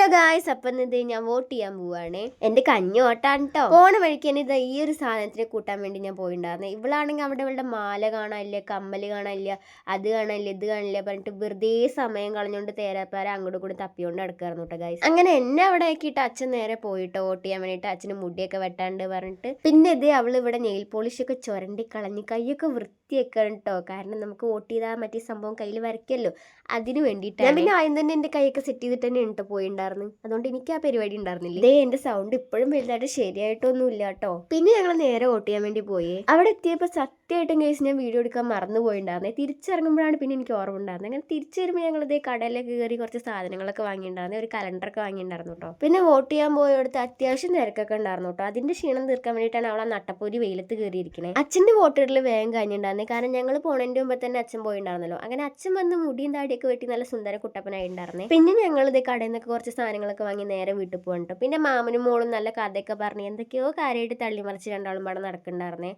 Hello guys, അപ്പം ഇത് ഞാൻ വോട്ട് ചെയ്യാൻ പോവാണ്. എന്റെ കഞ്ഞി ഓട്ടാണ് കേട്ടോ. പോണ വഴിക്ക് തന്നെ ഇത് ഈ ഒരു സാധനത്തിനെ കൂട്ടാൻ വേണ്ടി ഞാൻ പോയിണ്ടായിരുന്നു. ഇവളാണെങ്കിൽ അവിടെ ഇവളുടെ മാല കാണാനില്ല, കമ്മല് കാണാനില്ല, അത് കാണില്ല, ഇത് കാണില്ല പറഞ്ഞിട്ട് വെറുതെ സമയം കളഞ്ഞുകൊണ്ട് തേരാപ്പാര അങ്ങോട്ടും കൂടി തപ്പിയോണ്ട് നടക്കായിരുന്നു കേട്ടോ ഗായ്സ്. അങ്ങനെ എന്നെ അവിടെ ആക്കിയിട്ട് അച്ഛൻ നേരെ പോയിട്ടോ വോട്ട് ചെയ്യാൻ വേണ്ടിയിട്ട്. അച്ഛന് മുടിയൊക്കെ വെട്ടാണ്ട് പറഞ്ഞിട്ട് പിന്നെ ഇത് അവൾ ഇവിടെ നെയിൽ പോളിഷ് ഒക്കെ ചുരണ്ടി കളഞ്ഞ് കൈയൊക്കെ വൃത്തിയൊക്കെയാണ് കേട്ടോ. കാരണം നമുക്ക് വോട്ട് ചെയ്താൽ മറ്റേ സംഭവം കയ്യിൽ വരയ്ക്കല്ലോ, അതിന് വേണ്ടിയിട്ട് ഞാൻ പിന്നെ ആദ്യം തന്നെ എന്റെ കൈയൊക്കെ സെറ്റ് ചെയ്തിട്ട് തന്നെ ഉണ്ട് പോയിണ്ടായിരുന്നു. അതുകൊണ്ട് എനിക്ക് ആ പരിപാടി ഉണ്ടായിരുന്നില്ല. ഇതേ എന്റെ സൗണ്ട് ഇപ്പോഴും വലുതായിട്ട് ശരിയായിട്ടൊന്നും ഇല്ല കേട്ടോ. പിന്നെ ഞങ്ങൾ നേരെ വോട്ട് ചെയ്യാൻ വേണ്ടി പോയി. അവിടെ എത്തിയപ്പോൾ സത്യമായിട്ടും കേസ് ഞാൻ വീഡിയോ എടുക്കാൻ മറന്നു പോയിണ്ടായിരുന്നേ. തിരിച്ചിറങ്ങുമ്പോഴാണ് പിന്നെ എനിക്ക് ഓർമ്മ ഉണ്ടായിരുന്നത്. അങ്ങനെ തിരിച്ചു വരുമ്പോൾ ഞങ്ങൾ ഇതേ കടയിലൊക്കെ കയറി കുറച്ച് സാധനങ്ങളൊക്കെ വാങ്ങിയിട്ടുണ്ടായിരുന്നു. ഒരു കലണ്ടറൊക്കെ വാങ്ങിയിട്ടുണ്ടായിരുന്നു കേട്ടോ. പിന്നെ വോട്ട് ചെയ്യാൻ പോയടുത്ത് അത്യാവശ്യം തിരക്കൊക്കെ ഉണ്ടായിരുന്നു കേട്ടോ. അതിന്റെ ക്ഷീണം തീർക്കാൻ വേണ്ടിയിട്ടാണ് അവൾ ആ നട്ടപ്പൊരി വെയിലത്ത് കയറിയിരിക്കുന്നത്. അച്ഛന്റെ വോട്ടിടൽ വേഗം കഴിഞ്ഞിട്ടുണ്ടായിരുന്നേ. കാരണം ഞങ്ങൾ പോണതിന്റെ മുമ്പ് തന്നെ അച്ഛൻ പോയിണ്ടായിരുന്നല്ലോ. അങ്ങനെ അച്ഛൻ വന്ന് മുടിയും താടിയൊക്കെ വെട്ടി നല്ല സുന്ദര കുട്ടപ്പനായിട്ടുണ്ടായിരുന്നേ. പിന്നെ ഞങ്ങൾ ഇത് കടയിൽ നിന്നൊക്കെ കുറച്ച് സാധനങ്ങളൊക്കെ വാങ്ങി നേരെ വീട്ടിൽ പോകണ്ടോ. പിന്നെ മാമനും മോളും നല്ല കഥയൊക്കെ പറഞ്ഞ് എന്തൊക്കെയോ കാര്യമായിട്ട് തള്ളിമറിച്ച് രണ്ടാളും പാടെ നടക്കണ്ടായിരുന്നേ.